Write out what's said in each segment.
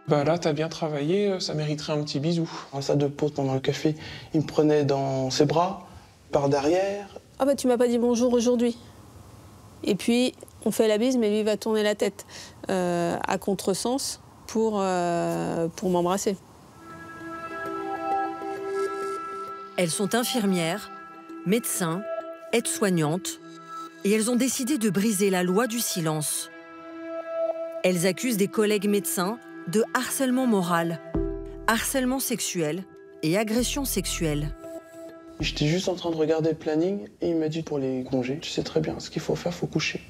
Bah là, t'as bien travaillé, ça mériterait un petit bisou. En salle de pause pendant le café, il me prenait dans ses bras, par derrière. Ah bah tu m'as pas dit bonjour aujourd'hui. Et puis on fait la bise, mais lui va tourner la tête à contresens pour m'embrasser. Elles sont infirmières, médecins, aides-soignantes, et elles ont décidé de briser la loi du silence. Elles accusent des collègues médecins de harcèlement moral, harcèlement sexuel et agression sexuelle. J'étais juste en train de regarder le planning et il m'a dit pour les congés, tu sais très bien ce qu'il faut faire, faut coucher.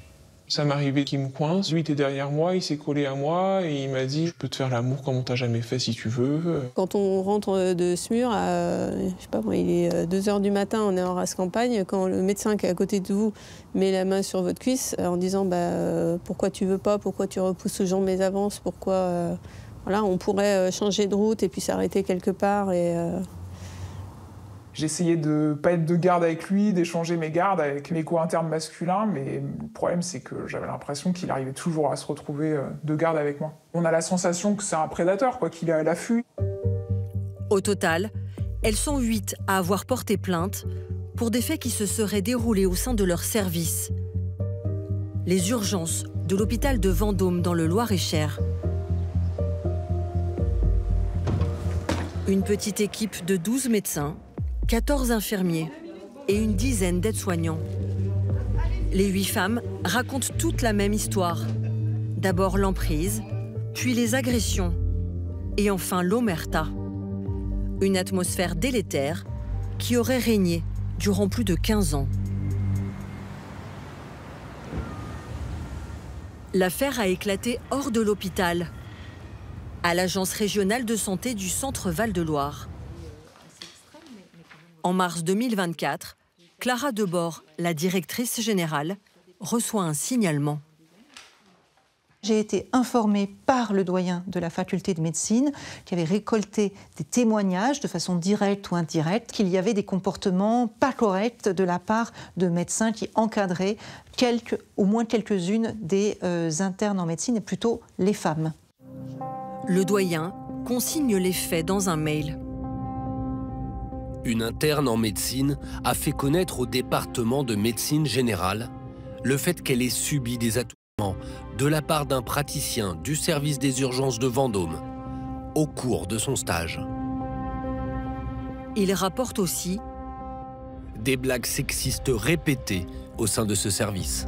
Ça m'arrivait qu'il me coince, lui il était derrière moi, il s'est collé à moi et il m'a dit « Je peux te faire l'amour comme on t'a jamais fait si tu veux ». Quand on rentre de SMUR, je sais pas moi, il est 2 h du matin, on est en race campagne, quand le médecin qui est à côté de vous met la main sur votre cuisse en disant pourquoi tu veux pas, pourquoi tu repousses toujours mes avances, pourquoi voilà, on pourrait changer de route et puis s'arrêter quelque part et J'essayais de ne pas être de garde avec lui, d'échanger mes gardes avec mes co-internes masculins, mais le problème c'est que j'avais l'impression qu'il arrivait toujours à se retrouver de garde avec moi. On a la sensation que c'est un prédateur, quoi, qu'il est à l'affût. Au total, elles sont 8 à avoir porté plainte pour des faits qui se seraient déroulés au sein de leur service. Les urgences de l'hôpital de Vendôme dans le Loir-et-Cher. Une petite équipe de 12 médecins, 14 infirmiers et une dizaine d'aides-soignants. Les 8 femmes racontent toutes la même histoire. D'abord l'emprise, puis les agressions, et enfin l'omerta. Une atmosphère délétère qui aurait régné durant plus de 15 ans. L'affaire a éclaté hors de l'hôpital, à l'Agence régionale de santé du Centre Val-de-Loire. En mars 2024, Clara Debord, la directrice générale, reçoit un signalement. J'ai été informée par le doyen de la faculté de médecine qui avait récolté des témoignages de façon directe ou indirecte qu'il y avait des comportements pas corrects de la part de médecins qui encadraient au moins quelques-unes des internes en médecine, et plutôt les femmes. Le doyen consigne les faits dans un mail. Une interne en médecine a fait connaître au département de médecine générale le fait qu'elle ait subi des attouchements de la part d'un praticien du service des urgences de Vendôme au cours de son stage. Il rapporte aussi des blagues sexistes répétées au sein de ce service.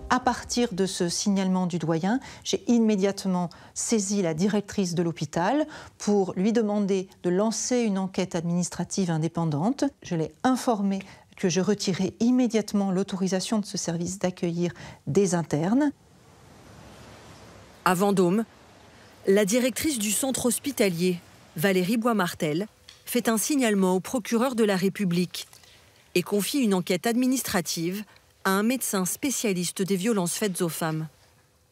À partir de ce signalement du doyen, j'ai immédiatement saisi la directrice de l'hôpital pour lui demander de lancer une enquête administrative indépendante. Je l'ai informée que je retirais immédiatement l'autorisation de ce service d'accueillir des internes. À Vendôme, la directrice du centre hospitalier, Valérie Bois-Martel, fait un signalement au procureur de la République et confie une enquête administrative à un médecin spécialiste des violences faites aux femmes.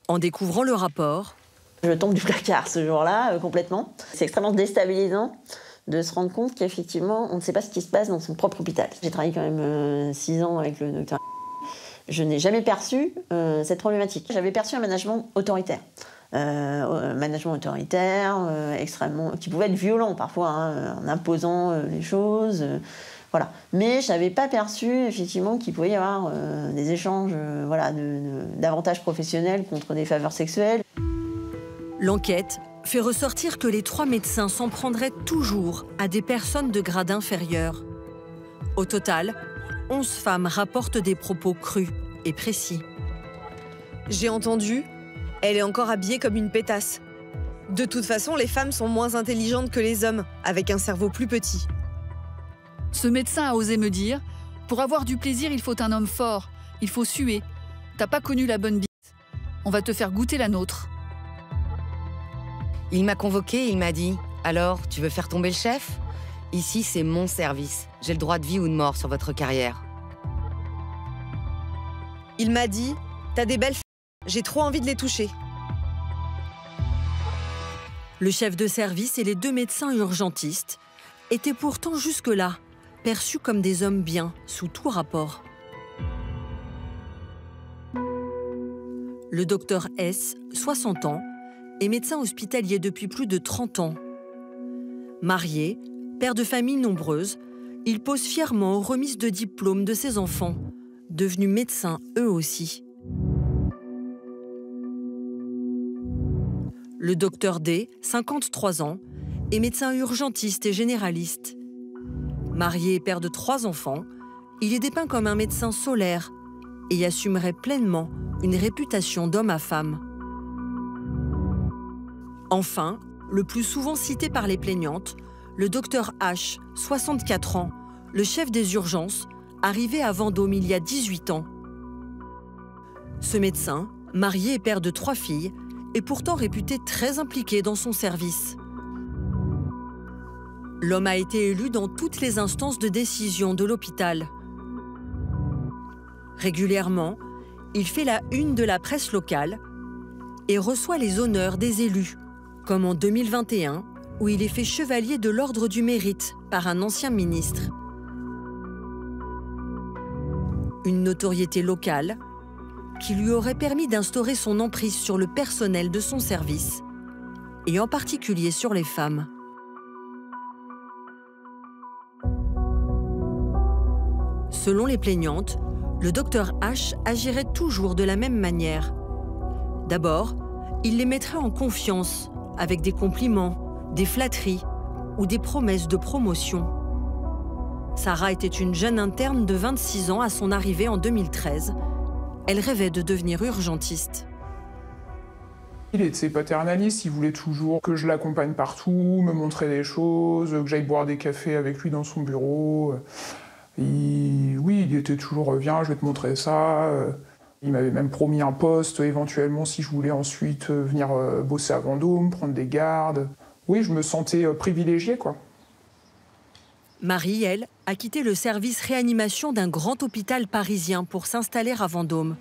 En découvrant le rapport, je tombe du placard ce jour-là, complètement. C'est extrêmement déstabilisant de se rendre compte qu'effectivement, on ne sait pas ce qui se passe dans son propre hôpital. J'ai travaillé quand même 6 ans avec le docteur. Je n'ai jamais perçu cette problématique. J'avais perçu un management autoritaire. Extrêmement, qui pouvait être violent parfois, en imposant les choses. Voilà. Mais je n'avais pas perçu effectivement qu'il pouvait y avoir des échanges d'avantages professionnels contre des faveurs sexuelles. L'enquête fait ressortir que les 3 médecins s'en prendraient toujours à des personnes de grade inférieur. Au total, 11 femmes rapportent des propos crus et précis. J'ai entendu, elle est encore habillée comme une pétasse. De toute façon, les femmes sont moins intelligentes que les hommes, avec un cerveau plus petit. Ce médecin a osé me dire « Pour avoir du plaisir, il faut un homme fort, il faut suer. T'as pas connu la bonne bite. On va te faire goûter la nôtre. » Il m'a convoqué, il m'a dit « Alors, tu veux faire tomber le chef ? Ici, c'est mon service. J'ai le droit de vie ou de mort sur votre carrière. » Il m'a dit « T'as des belles filles, j'ai trop envie de les toucher. » Le chef de service et les 2 médecins urgentistes étaient pourtant jusque-là perçus comme des hommes bien, sous tout rapport. Le docteur S, 60 ans, est médecin hospitalier depuis plus de 30 ans. Marié, père de famille nombreuse, il pose fièrement aux remises de diplômes de ses enfants, devenus médecins eux aussi. Le docteur D, 53 ans, est médecin urgentiste et généraliste. Marié et père de 3 enfants, il est dépeint comme un médecin solaire et assumerait pleinement une réputation d'homme à femme. Enfin, le plus souvent cité par les plaignantes, le docteur H, 64 ans, le chef des urgences, arrivé à Vendôme il y a 18 ans. Ce médecin, marié et père de 3 filles, est pourtant réputé très impliqué dans son service. L'homme a été élu dans toutes les instances de décision de l'hôpital. Régulièrement, il fait la une de la presse locale et reçoit les honneurs des élus, comme en 2021, où il est fait chevalier de l'Ordre du Mérite par un ancien ministre. Une notoriété locale qui lui aurait permis d'instaurer son emprise sur le personnel de son service, et en particulier sur les femmes. Selon les plaignantes, le docteur H agirait toujours de la même manière. D'abord, il les mettrait en confiance avec des compliments, des flatteries ou des promesses de promotion. Sarah était une jeune interne de 26 ans à son arrivée en 2013. Elle rêvait de devenir urgentiste. Il était paternaliste, il voulait toujours que je l'accompagne partout, me montrer des choses, que j'aille boire des cafés avec lui dans son bureau. Oui, il était toujours « viens, je vais te montrer ça ». Il m'avait même promis un poste, éventuellement, si je voulais ensuite venir bosser à Vendôme, prendre des gardes. Oui, je me sentais privilégiée, quoi. Marie, elle, a quitté le service réanimation d'un grand hôpital parisien pour s'installer à Vendôme.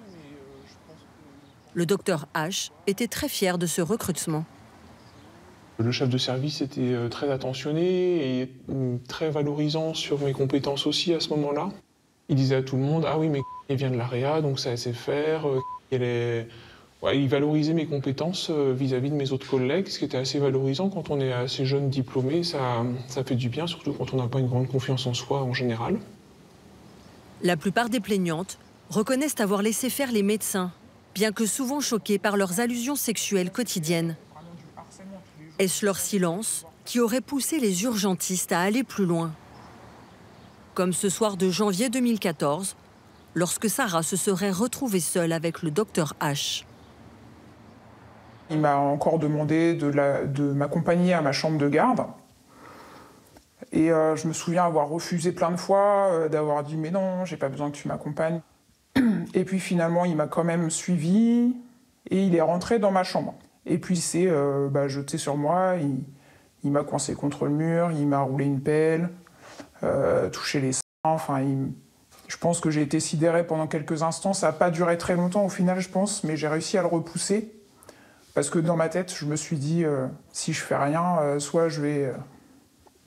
Le docteur H était très fier de ce recrutement. Le chef de service était très attentionné et très valorisant sur mes compétences aussi à ce moment-là. Il disait à tout le monde « Ah oui, mais elle vient de la réa, donc ça sait faire. » Ouais, il valorisait mes compétences vis-à-vis de mes autres collègues, ce qui était assez valorisant quand on est assez jeune diplômé. Ça fait du bien, surtout quand on n'a pas une grande confiance en soi en général. La plupart des plaignantes reconnaissent avoir laissé faire les médecins, bien que souvent choquées par leurs allusions sexuelles quotidiennes. Est-ce leur silence qui aurait poussé les urgentistes à aller plus loin? Comme ce soir de janvier 2014, lorsque Sarah se serait retrouvée seule avec le docteur H. Il m'a encore demandé de m'accompagner à ma chambre de garde. Et je me souviens avoir refusé plein de fois, d'avoir dit « mais non, j'ai pas besoin que tu m'accompagnes ». Et puis finalement, il m'a quand même suivi et il est rentré dans ma chambre. Et puis il s'est jeté sur moi, il m'a coincé contre le mur, il m'a roulé une pelle, touché les seins, enfin... Je pense que j'ai été sidéré pendant quelques instants. Ça n'a pas duré très longtemps au final, je pense, mais j'ai réussi à le repousser. Parce que dans ma tête, je me suis dit, si je fais rien, soit je vais...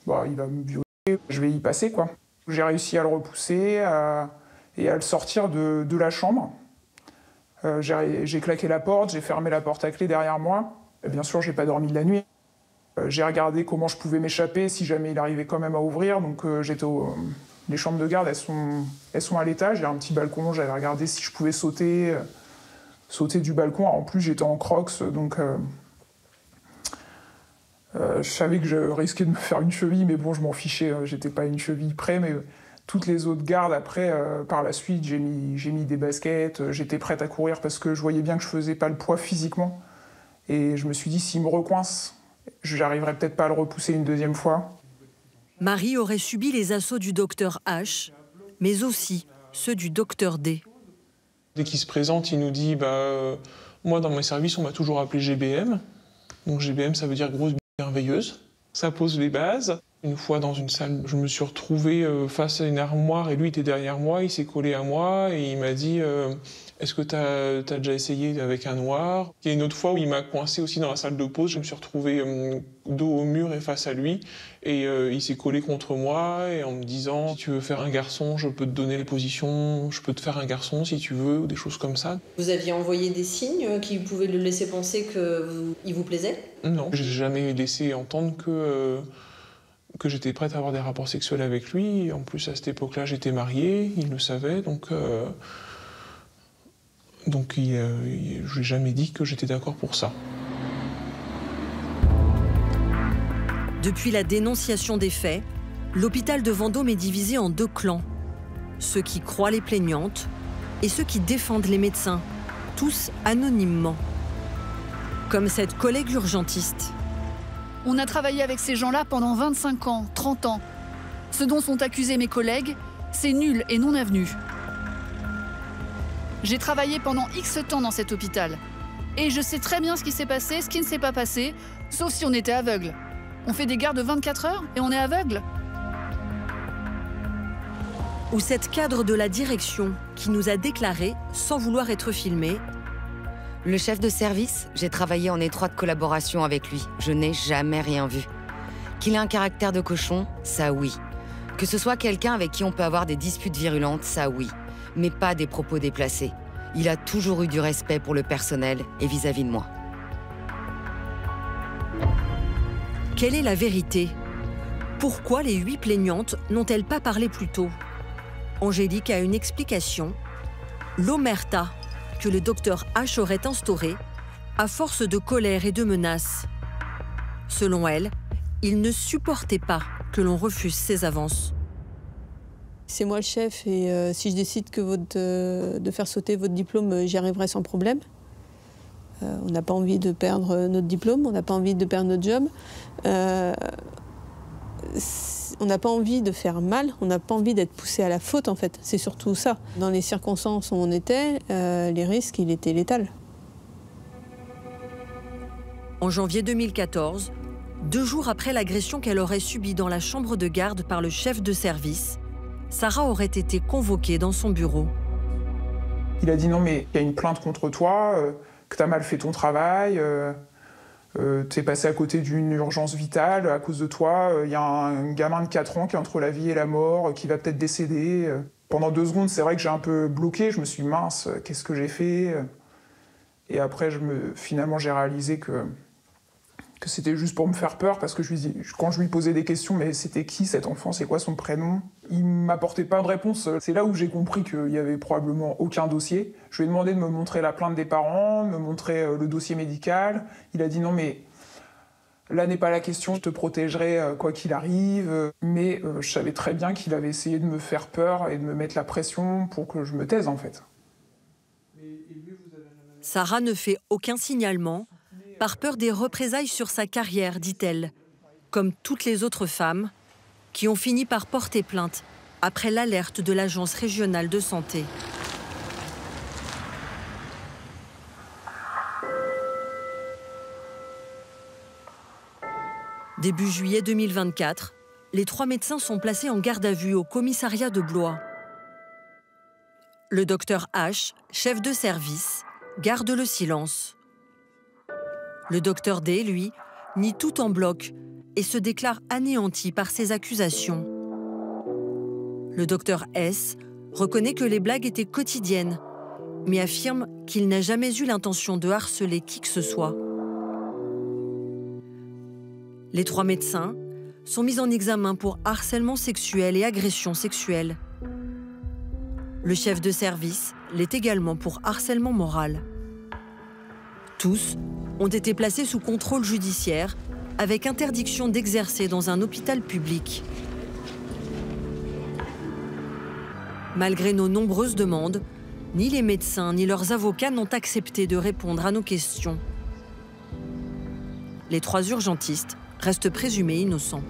il va me violer, je vais y passer, quoi. J'ai réussi à le repousser et à le sortir de la chambre. J'ai claqué la porte, j'ai fermé la porte à clé derrière moi. Et bien sûr, j'ai pas dormi de la nuit. J'ai regardé comment je pouvais m'échapper si jamais il arrivait quand même à ouvrir. Donc j'étais les chambres de garde, elles sont à l'étage. Il y a un petit balcon, j'avais regardé si je pouvais sauter du balcon. En plus, j'étais en crocs, donc je savais que je risquais de me faire une cheville, mais bon, je m'en fichais. J'étais pas une cheville près, mais toutes les autres gardes, après, par la suite, j'ai mis des baskets. J'étais prête à courir parce que je voyais bien que je faisais pas le poids physiquement. Et je me suis dit, s'il me recoince, j'arriverai peut-être pas à le repousser une deuxième fois. Marie aurait subi les assauts du docteur H, mais aussi ceux du docteur D. Dès qu'il se présente, il nous dit moi, dans mes services, on m'a toujours appelé GBM. Donc GBM, ça veut dire grosse merveilleuse. Ça pose les bases. Une fois dans une salle, je me suis retrouvé face à une armoire et lui était derrière moi, il s'est collé à moi et il m'a dit est-ce que t'as déjà essayé avec un noir? Il y a une autre fois où il m'a coincé aussi dans la salle de pause, je me suis retrouvé dos au mur et face à lui et il s'est collé contre moi et en me disant si tu veux faire un garçon, je peux te donner les positions, je peux te faire un garçon si tu veux, ou des choses comme ça. Vous aviez envoyé des signes qui pouvaient le laisser penser qu'il vous plaisait? Non, j'ai jamais laissé entendre que j'étais prête à avoir des rapports sexuels avec lui. En plus, à cette époque-là, j'étais mariée, il le savait, donc je lui ai jamais dit que j'étais d'accord pour ça. Depuis la dénonciation des faits, l'hôpital de Vendôme est divisé en 2 clans. Ceux qui croient les plaignantes et ceux qui défendent les médecins, tous anonymement. Comme cette collègue urgentiste. On a travaillé avec ces gens-là pendant 25 ans, 30 ans. Ce dont sont accusés mes collègues, c'est nul et non avenu. J'ai travaillé pendant X temps dans cet hôpital. Et je sais très bien ce qui s'est passé, ce qui ne s'est pas passé, sauf si on était aveugle. On fait des gardes de 24 heures et on est aveugle. Ou cette cadre de la direction qui nous a déclaré, sans vouloir être filmé, Le chef de service, j'ai travaillé en étroite collaboration avec lui. Je n'ai jamais rien vu. Qu'il ait un caractère de cochon, ça oui. Que ce soit quelqu'un avec qui on peut avoir des disputes virulentes, ça oui. Mais pas des propos déplacés. Il a toujours eu du respect pour le personnel et vis-à-vis de moi. Quelle est la vérité? Pourquoi les 8 plaignantes n'ont-elles pas parlé plus tôt? Angélique a une explication. L'omerta que le docteur H aurait instaurée à force de colère et de menaces. Selon elle, il ne supportait pas que l'on refuse ses avances. C'est moi le chef et si je décide de faire sauter votre diplôme, j'y arriverai sans problème. On n'a pas envie de perdre notre diplôme, on n'a pas envie de perdre notre job. On n'a pas envie de faire mal, on n'a pas envie d'être poussé à la faute en fait. C'est surtout ça. Dans les circonstances où on était, les risques, il était létal. En janvier 2014, 2 jours après l'agression qu'elle aurait subie dans la chambre de garde par le chef de service, Sarah aurait été convoquée dans son bureau. Il a dit non mais il y a une plainte contre toi, que t'as mal fait ton travail, t'es passé à côté d'une urgence vitale, à cause de toi, il y a un gamin de 4 ans qui est entre la vie et la mort, qui va peut-être décéder. Pendant 2 secondes, c'est vrai que j'ai un peu bloqué, je me suis dit mince, qu'est-ce que j'ai fait? Et après, finalement, j'ai réalisé que c'était juste pour me faire peur, parce que quand je lui posais des questions, mais c'était qui cet enfant, c'est quoi son prénom? Il m'apportait pas de réponse. C'est là où j'ai compris qu'il y avait probablement aucun dossier. Je lui ai demandé de me montrer la plainte des parents, de me montrer le dossier médical. Il a dit non mais là n'est pas la question, je te protégerai quoi qu'il arrive. Mais je savais très bien qu'il avait essayé de me faire peur et de me mettre la pression pour que je me taise en fait. Sarah ne fait aucun signalement, par peur des représailles sur sa carrière, dit-elle, comme toutes les autres femmes qui ont fini par porter plainte après l'alerte de l'Agence régionale de santé. Début juillet 2024, les 3 médecins sont placés en garde à vue au commissariat de Blois. Le docteur H, chef de service, garde le silence. Le docteur D, lui, nie tout en bloc et se déclare anéanti par ces accusations. Le docteur S reconnaît que les blagues étaient quotidiennes, mais affirme qu'il n'a jamais eu l'intention de harceler qui que ce soit. Les 3 médecins sont mis en examen pour harcèlement sexuel et agression sexuelle. Le chef de service l'est également pour harcèlement moral. Tous ont été placés sous contrôle judiciaire avec interdiction d'exercer dans un hôpital public. Malgré nos nombreuses demandes, ni les médecins ni leurs avocats n'ont accepté de répondre à nos questions. Les 3 urgentistes restent présumés innocents.